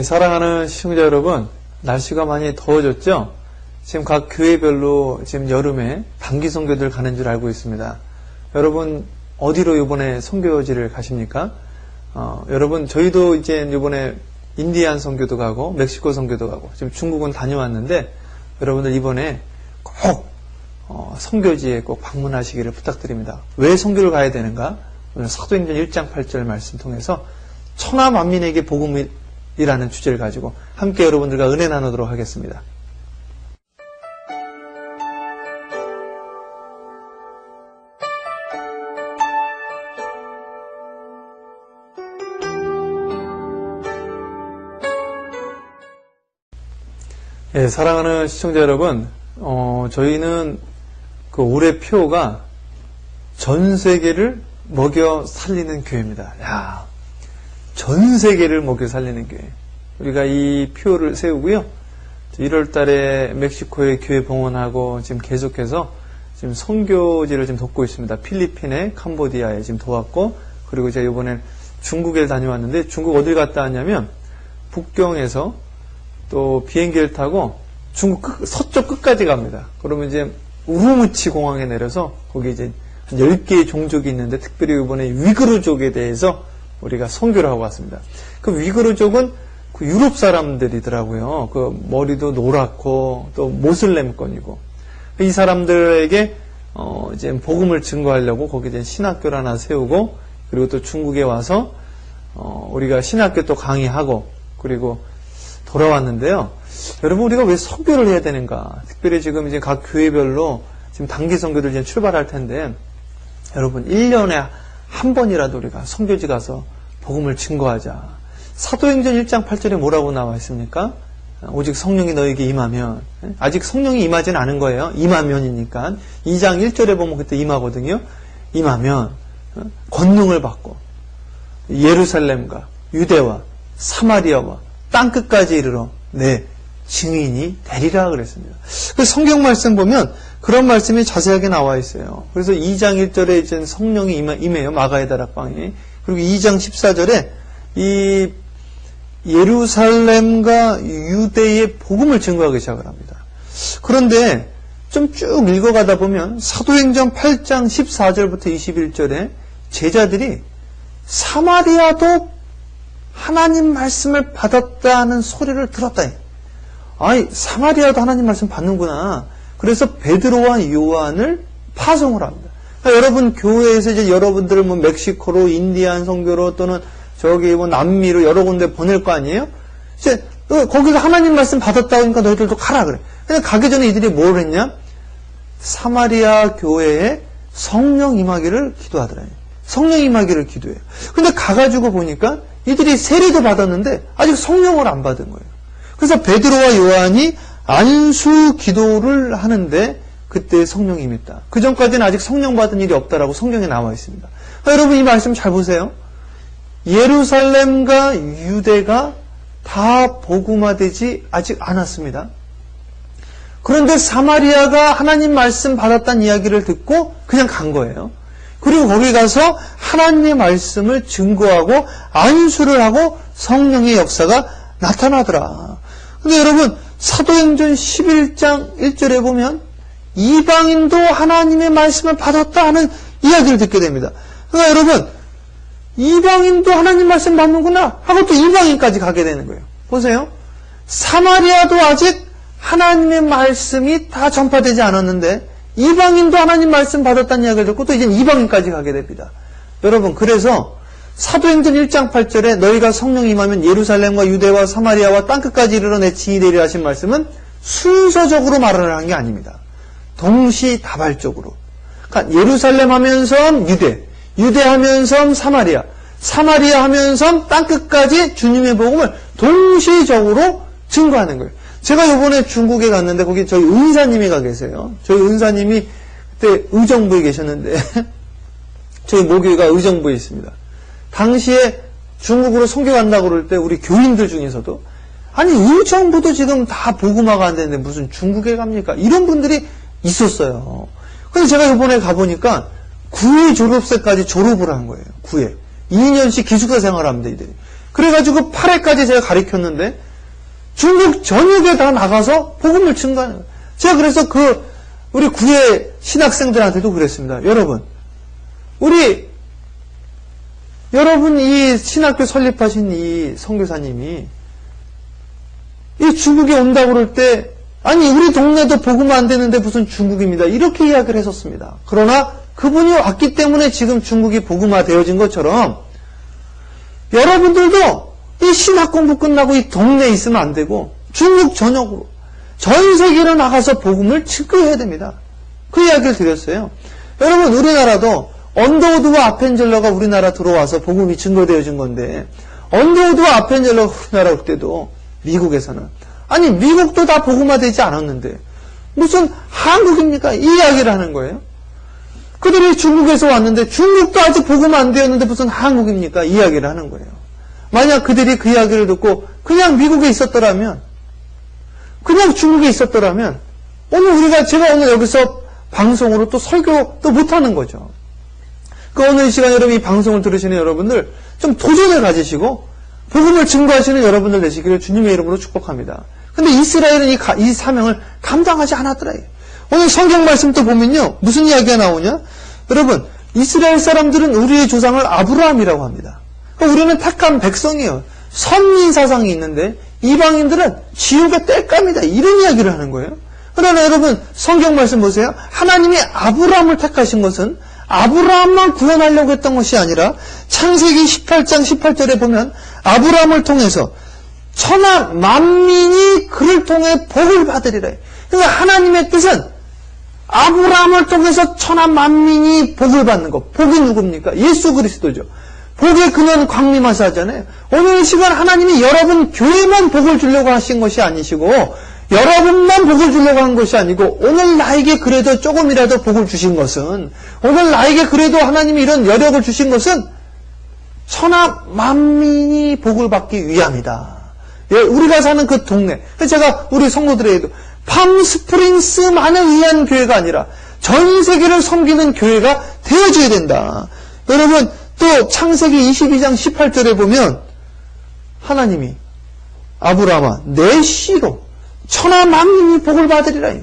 사랑하는 시청자 여러분, 날씨가 많이 더워졌죠? 지금 각 교회별로 지금 여름에 단기 선교들 가는 줄 알고 있습니다. 여러분 어디로 이번에 선교지를 가십니까? 여러분 저희도 이제 이번에 인디안 선교도 가고 멕시코 선교도 가고 지금 중국은 다녀왔는데 여러분들 이번에 꼭 선교지에 꼭 방문하시기를 부탁드립니다. 왜 선교를 가야 되는가? 오늘 사도행전 1장 8절 말씀 통해서 천하 만민에게 복음이라는 주제를 가지고 함께 여러분들과 은혜 나누도록 하겠습니다. 예, 사랑하는 시청자 여러분, 저희는 그 올해 표가 전 세계를 먹여 살리는 교회입니다. 야, 전 세계를 먹여 살리는 교회. 우리가 이 표를 세우고요. 1월 달에 멕시코에 교회 봉헌하고 지금 계속해서 지금 선교지를 지금 돕고 있습니다. 필리핀에, 캄보디아에 지금 도왔고, 그리고 제가 이번에 중국에 다녀왔는데, 중국 어딜 갔다 왔냐면, 북경에서 또 비행기를 타고 중국 서쪽 끝까지 갑니다. 그러면 이제 우루무치 공항에 내려서 거기 이제 한 10개의 종족이 있는데 특별히 이번에 위그르족에 대해서 우리가 선교를 하고 왔습니다. 그 위그르족은 그 유럽 사람들이더라고요. 그 머리도 노랗고 또 모슬렘권이고 이 사람들에게 이제 복음을 증거하려고 거기에 이제 신학교를 하나 세우고 그리고 또 중국에 와서 우리가 신학교 또 강의하고 그리고 돌아왔는데요. 여러분 우리가 왜 선교를 해야 되는가? 특별히 지금 이제 각 교회별로 지금 단기 선교들 이제 출발할 텐데 여러분 1년에 한 번이라도 우리가 선교지 가서 복음을 증거하자. 사도행전 1장 8절에 뭐라고 나와 있습니까? 오직 성령이 너에게 임하면 아직 성령이 임하진 않은 거예요. 임하면이니까 2장 1절에 보면 그때 임하거든요. 임하면 권능을 받고 예루살렘과 유대와 사마리아와 땅끝까지 이르러 내 증인이 되리라 그랬습니다. 그 성경 말씀 보면 그런 말씀이 자세하게 나와 있어요. 그래서 2장 1절에 이제 성령이 임해요. 마가의 다락방에. 그리고 2장 14절에 이 예루살렘과 유대의 복음을 증거하기 시작을 합니다. 그런데 좀 쭉 읽어가다 보면 사도행전 8장 14절부터 21절에 제자들이 사마리아도 하나님 말씀을 받았다는 소리를 들었다. 아이, 사마리아도 하나님 말씀 받는구나. 그래서 베드로와 요한을 파송을 합니다. 그러니까 여러분 교회에서 이제 여러분들을 뭐 멕시코로, 인디안 선교로 또는 저기 뭐 남미로 여러 군데 보낼 거 아니에요? 이제 거기서 하나님 말씀 받았다 하니까 너희들도 가라 그래. 근데 가기 전에 이들이 뭘 했냐? 사마리아 교회에 성령 임하기를 기도하더라. 성령 임하기를 기도해요. 근데 가가지고 보니까 이들이 세례도 받았는데 아직 성령을 안 받은 거예요. 그래서 베드로와 요한이 안수 기도를 하는데 그때 성령이 임했다. 그 전까지는 아직 성령 받은 일이 없다라고 성경에 나와 있습니다. 여러분 이 말씀 잘 보세요. 예루살렘과 유대가 다 복음화되지 아직 않았습니다. 그런데 사마리아가 하나님 말씀 받았다는 이야기를 듣고 그냥 간 거예요. 그리고 거기 가서 하나님의 말씀을 증거하고 안수를 하고 성령의 역사가 나타나더라. 근데 여러분 사도행전 11장 1절에 보면 이방인도 하나님의 말씀을 받았다 하는 이야기를 듣게 됩니다. 그러니까 여러분 이방인도 하나님 말씀 받는구나 하고 또 이방인까지 가게 되는 거예요. 보세요. 사마리아도 아직 하나님의 말씀이 다 전파되지 않았는데 이방인도 하나님 말씀 받았다는 이야기를 듣고 또 이제 이방인까지 가게 됩니다. 여러분 그래서 사도행전 1장 8절에 너희가 성령 임하면 예루살렘과 유대와 사마리아와 땅끝까지 이르러 내 증인이 되리라 하신 말씀은 순서적으로 말을 한 게 아닙니다. 동시다발적으로. 그러니까 예루살렘 하면서 유대, 유대 하면서 사마리아, 사마리아 하면서 땅끝까지 주님의 복음을 동시적으로 증거하는 거예요. 제가 이번에 중국에 갔는데 거기 저희 은사님이 가 계세요. 저희 은사님이 그때 의정부에 계셨는데 저희 모교회가 의정부에 있습니다. 당시에 중국으로 선교 간다고 그럴 때 우리 교인들 중에서도 아니 의정부도 지금 다 복음화가 안 되는데 무슨 중국에 갑니까? 이런 분들이 있었어요. 근데 제가 이번에 가보니까 9회 졸업생까지 졸업을 한 거예요. 9회. 2년씩 기숙사 생활합니다. 이들이. 그래가지고 8회까지 제가 가르쳤는데 중국 전역에 다 나가서 복음을 증거하는 거예요. 제가 그래서 우리 구회 신학생들한테도 그랬습니다. 여러분 이 신학교 설립하신 이 선교사님이 이 중국에 온다고 그럴 때 아니 우리 동네도 복음 안 되는데 무슨 중국입니다. 이렇게 이야기를 했었습니다. 그러나 그분이 왔기 때문에 지금 중국이 복음화 되어진 것처럼 여러분들도 이 신학 공부 끝나고 이 동네에 있으면 안 되고 중국 전역으로 전 세계로 나가서 복음을 증거해야 됩니다. 그 이야기를 드렸어요. 여러분 우리나라도 언더우드와 아펜젤러가 우리나라 들어와서 복음이 증거되어진 건데 언더우드와 아펜젤러가 우리나라 올 때도 미국에서는 아니 미국도 다 복음화되지 않았는데 무슨 한국입니까? 이 이야기를 하는 거예요. 그들이 중국에서 왔는데 중국도 아직 복음 안 되었는데 무슨 한국입니까? 이 이야기를 하는 거예요. 만약 그들이 그 이야기를 듣고 그냥 미국에 있었더라면 그냥 중국에 있었더라면 제가 오늘 여기서 방송으로 또 설교도 못하는 거죠. 오늘 이 시간 여러분 이 방송을 들으시는 여러분들 좀 도전을 가지시고 복음을 증거하시는 여러분들 되시기를 주님의 이름으로 축복합니다. 근데 이스라엘은 이 사명을 감당하지 않았더라. 오늘 성경 말씀도 보면요. 무슨 이야기가 나오냐? 여러분 이스라엘 사람들은 우리의 조상을 아브라함이라고 합니다. 그러니까 우리는 택한 백성이에요. 선민 사상이 있는데 이방인들은 지옥의 땔감이다. 이런 이야기를 하는 거예요. 그러나 여러분 성경 말씀 보세요. 하나님이 아브라함을 택하신 것은 아브라함만 구원하려고 했던 것이 아니라 창세기 18장 18절에 보면 아브라함을 통해서 천하 만민이 그를 통해 복을 받으리라. 그러니까 하나님의 뜻은 아브라함을 통해서 천하 만민이 복을 받는 것. 복이 누굽니까? 예수 그리스도죠. 복의 근원 광림하사 하잖아요. 오늘 이 시간 하나님이 여러분 교회만 복을 주려고 하신 것이 아니시고 여러분만 복을 주려고 한 것이 아니고 오늘 나에게 그래도 조금이라도 복을 주신 것은 오늘 나에게 그래도 하나님이 이런 여력을 주신 것은 천하 만민이 복을 받기 위함이다. 우리가 사는 그 동네 제가 우리 성도들에게도 팜스프링스만을 위한 교회가 아니라 전 세계를 섬기는 교회가 되어줘야 된다. 여러분 또 창세기 22장 18절에 보면 하나님이 아브라함아 내 씨로 천하 만민이 복을 받으리라.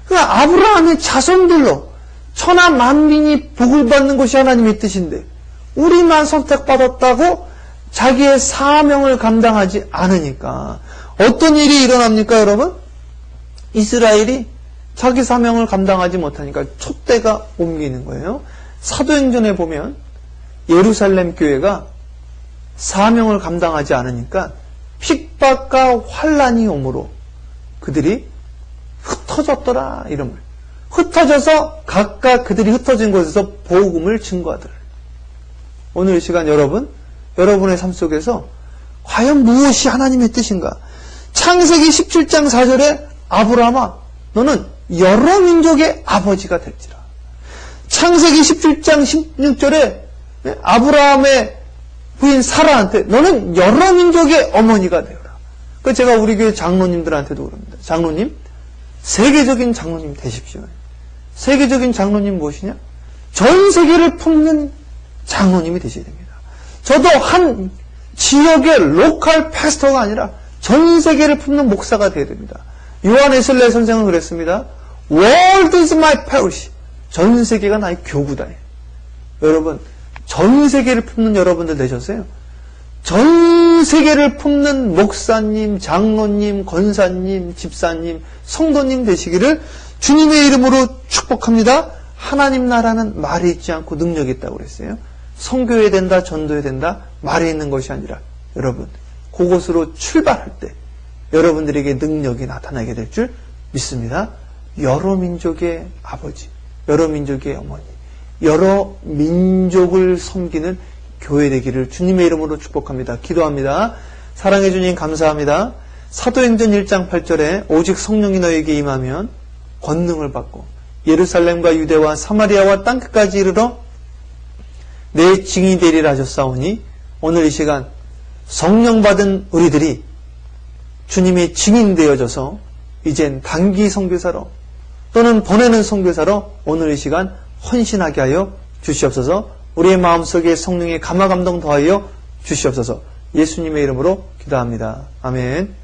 그러니까 아브라함의 자손들로 천하 만민이 복을 받는 것이 하나님의 뜻인데 우리만 선택받았다고 자기의 사명을 감당하지 않으니까 어떤 일이 일어납니까 여러분? 이스라엘이 자기 사명을 감당하지 못하니까 촛대가 옮기는 거예요. 사도행전에 보면 예루살렘 교회가 사명을 감당하지 않으니까 핍박과 환란이 오므로 그들이 흩어졌더라 이름을 흩어져서 각각 그들이 흩어진 곳에서 복음을 증거하더라. 오늘 이 시간 여러분의 삶 속에서 과연 무엇이 하나님의 뜻인가? 창세기 17장 4절에 아브라함아 너는 여러 민족의 아버지가 될지라. 창세기 17장 16절에 아브라함의 부인 사라한테 너는 여러 민족의 어머니가 되어라. 그 제가 우리 교회 장로님들한테도 그럽니다. 장로님, 세계적인 장로님 되십시오. 세계적인 장로님 무엇이냐? 전 세계를 품는 장로님이 되셔야 됩니다. 저도 한 지역의 로컬 패스터가 아니라 전 세계를 품는 목사가 되어야 됩니다. 요한 에슬레 선생은 그랬습니다. World is my parish. 전 세계가 나의 교구다. 여러분, 전 세계를 품는 여러분들 되셨어요? 전 세계를 품는 목사님, 장로님, 권사님, 집사님, 성도님 되시기를 주님의 이름으로 축복합니다. 하나님 나라는 말에 있지 않고 능력이 있다고 그랬어요. 선교해야 된다, 전도해야 된다, 말에 있는 것이 아니라 여러분, 그곳으로 출발할 때 여러분들에게 능력이 나타나게 될 줄 믿습니다. 여러 민족의 아버지, 여러 민족의 어머니, 여러 민족을 섬기는 교회 되기를 주님의 이름으로 축복합니다. 기도합니다. 사랑해 주님 감사합니다. 사도행전 1장 8절에 오직 성령이 너에게 임하면 권능을 받고 예루살렘과 유대와 사마리아와 땅끝까지 이르러 내 증인이 되리라 하셨사오니 오늘 이 시간 성령 받은 우리들이 주님의 증인 되어져서 이젠 단기 선교사로 또는 보내는 선교사로 오늘 이 시간 헌신하게 하여 주시옵소서. 우리의 마음속에 성령의 감화 감동 더하여 주시옵소서. 예수님의 이름으로 기도합니다. 아멘.